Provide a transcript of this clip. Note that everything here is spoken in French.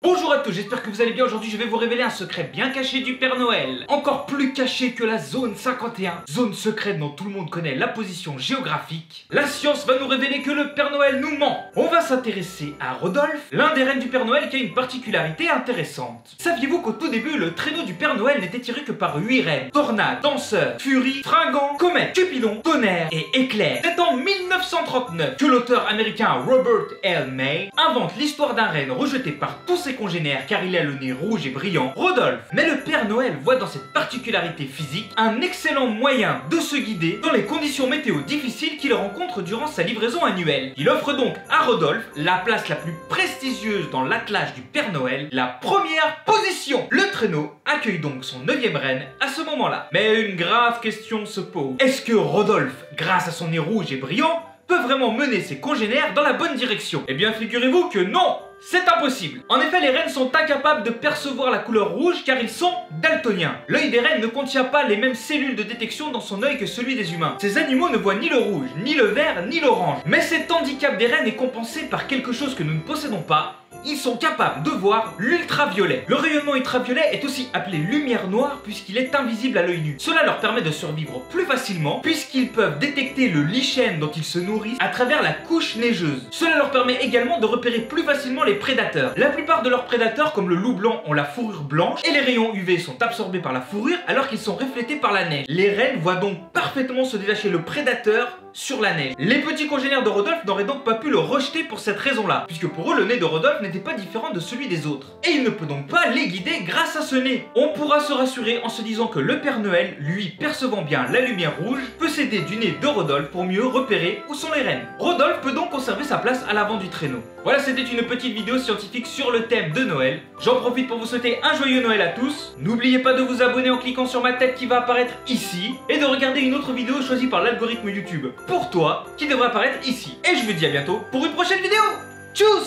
Bonjour à tous, j'espère que vous allez bien. Aujourd'hui je vais vous révéler un secret bien caché du Père Noël. Encore plus caché que la zone 51, zone secrète dont tout le monde connaît la position géographique. La science va nous révéler que le Père Noël nous ment. On va s'intéresser à Rodolphe, l'un des reines du Père Noël qui a une particularité intéressante. Saviez-vous qu'au tout début le traîneau du Père Noël n'était tiré que par 8 reines: Tornade, Danseur, Furie, Fringant, Comète, Cupidon, Tonnerre et Éclair. C'est en 1939 que l'auteur américain Robert L. May invente l'histoire d'un renne rejeté par tous ses congénères car il a le nez rouge et brillant, Rodolphe. Mais le Père Noël voit dans cette particularité physique un excellent moyen de se guider dans les conditions météo difficiles qu'il rencontre durant sa livraison annuelle. Il offre donc à Rodolphe la place la plus prestigieuse dans l'attelage du Père Noël, la première position. Le traîneau accueille donc son 9e reine à ce moment-là. Mais une grave question se pose. Est-ce que Rodolphe, grâce à son nez rouge et brillant, peut vraiment mener ses congénères dans la bonne direction? Eh bien figurez-vous que non! C'est impossible. En effet, les rennes sont incapables de percevoir la couleur rouge car ils sont daltoniens. L'œil des rennes ne contient pas les mêmes cellules de détection dans son œil que celui des humains. Ces animaux ne voient ni le rouge, ni le vert, ni l'orange. Mais cet handicap des rennes est compensé par quelque chose que nous ne possédons pas. Ils sont capables de voir l'ultraviolet. Le rayonnement ultraviolet est aussi appelé lumière noire puisqu'il est invisible à l'œil nu. Cela leur permet de survivre plus facilement puisqu'ils peuvent détecter le lichen dont ils se nourrissent à travers la couche neigeuse. Cela leur permet également de repérer plus facilement les prédateurs. La plupart de leurs prédateurs comme le loup blanc ont la fourrure blanche et les rayons UV sont absorbés par la fourrure alors qu'ils sont reflétés par la neige. Les rennes voient donc parfaitement se détacher le prédateur sur la neige. Les petits congénères de Rodolphe n'auraient donc pas pu le rejeter pour cette raison-là, puisque pour eux le nez de Rodolphe n'était pas différent de celui des autres. Et il ne peut donc pas les guider grâce à ce nez. On pourra se rassurer en se disant que le Père Noël, lui percevant bien la lumière rouge, peut s'aider du nez de Rodolphe pour mieux repérer où sont les rennes. Rodolphe peut donc conserver sa place à l'avant du traîneau. Voilà, c'était une petite vidéo scientifique sur le thème de Noël. J'en profite pour vous souhaiter un joyeux Noël à tous. N'oubliez pas de vous abonner en cliquant sur ma tête qui va apparaître ici et de regarder une autre vidéo choisie par l'algorithme YouTube pour toi qui devrait apparaître ici. Et je vous dis à bientôt pour une prochaine vidéo. Tchuss!